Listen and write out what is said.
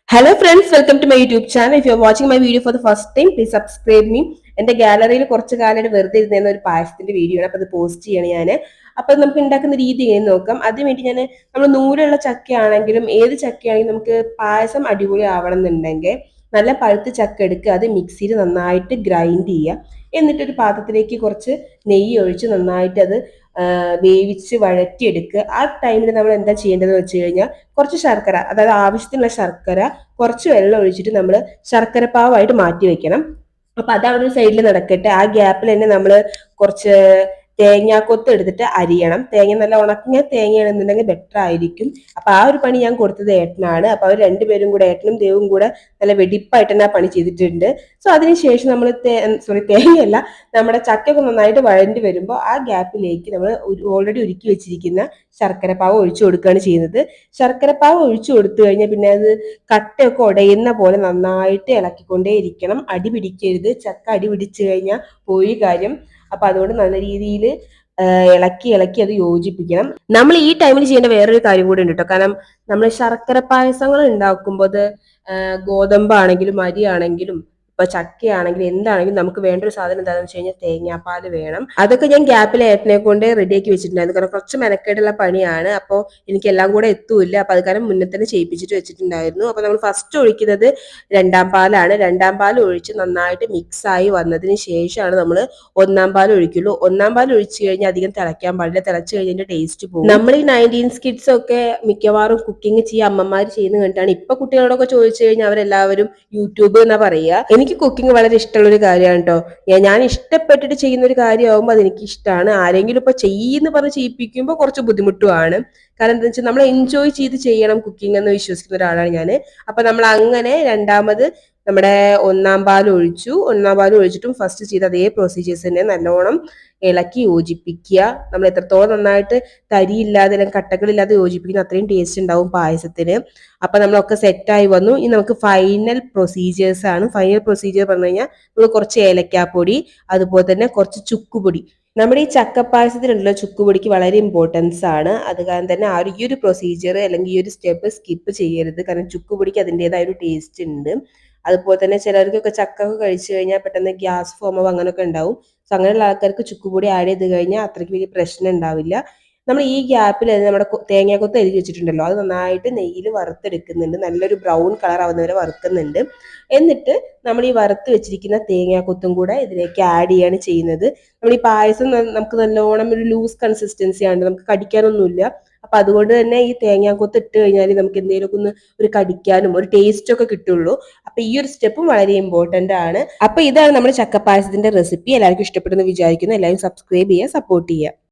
Hello friends, welcome to my YouTube channel. If you are watching my video for the first time, please subscribe me. എന്റെ ഗാലറിയിൽ കുറച്ച് കാലമായിട്ട് വെറുതെ ഇരുന്ന ഒരു പായസത്തിന്റെ വീഡിയോ ആണ്. അപ്പൊ അത് പോസ്റ്റ് ചെയ്യണം ഞാൻ. അപ്പൊ നമുക്ക് ഉണ്ടാക്കുന്ന രീതി എങ്ങനെ നോക്കാം. അതിന് വേണ്ടി നമ്മൾ നൂലുള്ള ചക്കയാണെങ്കിലും ഏത് ചക്കയാണെങ്കിലും നമുക്ക് പായസം അടിപൊളി ആവണം എന്നുണ്ടെങ്കിൽ നല്ല പഴുത്ത ചക്ക എടുക്കുക, അത് മിക്സിയിൽ നന്നായിട്ട് ഗ്രൈൻഡ് ചെയ്യുക. എന്നിട്ടൊരു പാത്രത്തിലേക്ക് കുറച്ച് നെയ്യ് ഒഴിച്ച് നന്നായിട്ട് അത് വേവിച്ച് വഴറ്റിയെടുക്കുക. ആ ടൈമിൽ നമ്മൾ എന്താ ചെയ്യേണ്ടതെന്ന് വെച്ച് കഴിഞ്ഞാൽ കുറച്ച് ശർക്കര, അതായത് ആവശ്യത്തിനുള്ള ശർക്കര, കുറച്ച് വെള്ളം ഒഴിച്ചിട്ട് നമ്മൾ ശർക്കര പാവായിട്ട് മാറ്റി വെക്കണം. അപ്പൊ അതവിടെ ഒരു സൈഡിൽ നടക്കട്ടെ. ആ ഗ്യാപ്പിൽ തന്നെ നമ്മൾ കുറച്ച് തേങ്ങാക്കൊത്ത് എടുത്തിട്ട് അരിയണം. തേങ്ങ നല്ല ഉണങ്ങിയ തേങ്ങയാണെന്നുണ്ടെങ്കിൽ ബെറ്റർ ആയിരിക്കും. അപ്പൊ ആ ഒരു പണി ഞാൻ കൊടുത്തത് ഏട്ടനാണ്. അപ്പൊ അവർ രണ്ടുപേരും കൂടെ, ഏട്ടനും ദേവും കൂടെ നല്ല വെടിപ്പായിട്ട് തന്നെ ആ പണി ചെയ്തിട്ടുണ്ട്. സോ അതിനുശേഷം നമ്മൾ തേങ്ങയല്ല, നമ്മുടെ ചക്കയൊക്കെ നന്നായിട്ട് വഴണ്ടി വരുമ്പോൾ ആ ഗ്യാപ്പിലേക്ക് നമ്മൾ ഓൾറെഡി ഒരുക്കി വെച്ചിരിക്കുന്ന ശർക്കരപ്പാവ് ഒഴിച്ചു കൊടുക്കുകയാണ് ചെയ്യുന്നത്. ശർക്കരപ്പാവ് ഒഴിച്ചു കൊടുത്തു കഴിഞ്ഞാൽ പിന്നെ അത് കട്ടയൊക്കെ ഉടയുന്ന പോലെ നന്നായിട്ട് ഇളക്കിക്കൊണ്ടേ ഇരിക്കണം. അടി പിടിക്കരുത്. ചക്ക അടി പിടിച്ചു കഴിഞ്ഞാൽ പോയി കാര്യം. അപ്പൊ അതുകൊണ്ട് നല്ല രീതിയിൽ ഇളക്കി ഇളക്കി അത് യോജിപ്പിക്കണം. നമ്മൾ ഈ ടൈമിൽ ചെയ്യേണ്ട വേറൊരു കാര്യം കൂടി ഉണ്ട് കേട്ടോ. കാരണം നമ്മൾ ശർക്കര പായസങ്ങൾ ഉണ്ടാക്കുമ്പോൾ അത് ഗോതമ്പാണെങ്കിലും അരിയാണെങ്കിലും ഇപ്പൊ ചക്കയാണെങ്കിലും എന്താണെങ്കിലും നമുക്ക് വേണ്ട ഒരു സാധനം എന്താണെന്ന് വെച്ച് കഴിഞ്ഞാൽ തേങ്ങാപ്പാല് വേണം. അതൊക്കെ ഞാൻ ഗ്യാപ്പിൽ ഏട്ടനെ കൊണ്ട് റെഡിയാക്കി വെച്ചിട്ടുണ്ടായിരുന്നു. കാരണം കുറച്ച് മെനക്കേടുള്ള പണിയാണ്. അപ്പോൾ എനിക്ക് എല്ലാം കൂടെ എത്തൂല്ല. അപ്പൊ അത് കാരണം മുന്നേ തന്നെ ചെയ്യിപ്പിച്ചിട്ട് വെച്ചിട്ടുണ്ടായിരുന്നു. അപ്പൊ നമ്മൾ ഫസ്റ്റ് ഒഴിക്കുന്നത് രണ്ടാം പാലാണ്. രണ്ടാം പാൽ ഒഴിച്ച് നന്നായിട്ട് മിക്സ് ആയി വന്നതിന് ശേഷമാണ് നമ്മൾ ഒന്നാം പാൽ ഒഴിക്കുള്ളൂ. ഒന്നാം പാൽ ഒഴിച്ചു കഴിഞ്ഞാൽ അധികം തിളയ്ക്കാൻ പാടില്ല. തിളച്ചു കഴിഞ്ഞതിന്റെ ടേസ്റ്റ് പോകും. നമ്മൾ ഈ 19 കിഡ്സ് ഒക്കെ മിക്കവാറും കുക്കിംഗ് ചെയ്യുക അമ്മമാർ ചെയ്യുന്ന കണ്ടിട്ടാണ്. ഇപ്പൊ കുട്ടികളോടൊക്കെ ചോദിച്ചു കഴിഞ്ഞാൽ അവരെല്ലാവരും യൂട്യൂബ് എന്നാ പറയുക. എനിക്ക് കുക്കിംഗ് വളരെ ഇഷ്ടമുള്ള ഒരു കാര്യമാണ് കേട്ടോ. ഞാൻ ഇഷ്ടപ്പെട്ടിട്ട് ചെയ്യുന്ന ഒരു കാര്യമാകുമ്പോൾ അത് എനിക്ക് ഇഷ്ടമാണ്. ആരെങ്കിലും ഇപ്പൊ ചെയ്യുന്ന പറഞ്ഞ് ചെയ്യിപ്പിക്കുമ്പോൾ കുറച്ച് ബുദ്ധിമുട്ടുമാണ്. കാരണം എന്താ വെച്ചാൽ നമ്മൾ എൻജോയ് ചെയ്ത് ചെയ്യണം കുക്കിംഗ് എന്ന് വിശ്വസിക്കുന്ന ഒരാളാണ് ഞാൻ. അപ്പൊ നമ്മൾ അങ്ങനെ രണ്ടാമത് നമ്മുടെ ഒന്നാം പാൽ ഒഴിച്ചു. ഒന്നാം പാൽ ഒഴിച്ചിട്ടും ഫസ്റ്റ് ചെയ്ത അതേ പ്രൊസീജിയേഴ്സ് തന്നെ നല്ലോണം ഇളക്കി യോജിപ്പിക്കുക. നമ്മൾ എത്രത്തോളം നന്നായിട്ട് തരിയില്ലാതെ അല്ലെങ്കിൽ കട്ടകളില്ലാതെ യോജിപ്പിക്കുന്ന അത്രയും ടേസ്റ്റ് ഉണ്ടാവും പായസത്തിന്. അപ്പൊ നമ്മളൊക്കെ സെറ്റായി വന്നു. ഇനി നമുക്ക് ഫൈനൽ പ്രൊസീജിയേഴ്സ് ആണ്. ഫൈനൽ പ്രൊസീജിയർ പറഞ്ഞു കഴിഞ്ഞാൽ നമ്മൾ കുറച്ച് ഏലക്കാപ്പൊടി, അതുപോലെ തന്നെ കുറച്ച് ചുക്കുപൊടി. നമ്മുടെ ഈ ചക്കപ്പായസത്തിനുണ്ടല്ലോ ചുക്കുപൊടിക്ക് വളരെ ഇമ്പോർട്ടൻസ് ആണ്. അത് കാരണം തന്നെ ഈ ഒരു പ്രൊസീജിയർ അല്ലെങ്കിൽ ഈ ഒരു സ്റ്റെപ്പ് സ്കിപ്പ് ചെയ്യരുത്. കാരണം ചുക്കുപൊടിക്ക് അതിൻ്റെതായ ഒരു ടേസ്റ്റ് ഉണ്ട്. അതുപോലെ തന്നെ ചിലർക്കൊക്കെ ചക്ക ഒക്കെ കഴിച്ചു കഴിഞ്ഞാൽ പെട്ടെന്ന് ഗ്യാസ് ഫോമോ അങ്ങനെയൊക്കെ ഉണ്ടാവും. സോ അങ്ങനെയുള്ള ആൾക്കാർക്ക് ചുക്കുപൊടി ആഡ് ചെയ്ത് കഴിഞ്ഞാൽ അത്രയ്ക്ക് വലിയ പ്രശ്നം ഉണ്ടാവില്ല. നമ്മൾ ഈ ഗ്യാപ്പിൽ നമ്മുടെ തേങ്ങാക്കൊത്ത് എഴുതി വെച്ചിട്ടുണ്ടല്ലോ, അത് നന്നായിട്ട് നെയ്യിൽ വറുത്തെടുക്കുന്നുണ്ട്. നല്ലൊരു ബ്രൗൺ കളർ ആവുന്നവരെ വറുക്കുന്നുണ്ട്. എന്നിട്ട് നമ്മൾ ഈ വറുത്ത് വെച്ചിരിക്കുന്ന തേങ്ങാക്കൊത്തും കൂടെ ഇതിലേക്ക് ആഡ് ചെയ്യാണ് ചെയ്യുന്നത്. നമ്മൾ ഈ പായസം നമുക്ക് നല്ലോണം ഒരു ലൂസ് കൺസിസ്റ്റൻസി ആണ്, നമുക്ക് കടിക്കാനൊന്നുമില്ല. അപ്പൊ അതുകൊണ്ട് തന്നെ ഈ തേങ്ങാക്കൊത്ത് ഇട്ട് കഴിഞ്ഞാൽ നമുക്ക് എന്തെങ്കിലുമൊക്കെ ഒന്ന് ഒരു കടിക്കാനും ഒരു ടേസ്റ്റ് ഒക്കെ കിട്ടുള്ളൂ. അപ്പൊ ഈ ഒരു സ്റ്റെപ്പും വളരെ ഇമ്പോർട്ടന്റ് ആണ്. അപ്പൊ ഇതാണ് നമ്മുടെ ചക്കപ്പായസത്തിന്റെ റെസിപ്പി. എല്ലാവർക്കും ഇഷ്ടപ്പെടുന്നു വിചാരിക്കുന്നു. എല്ലാവരും സബ്സ്ക്രൈബ് ചെയ്യുക, സപ്പോർട്ട് ചെയ്യുക.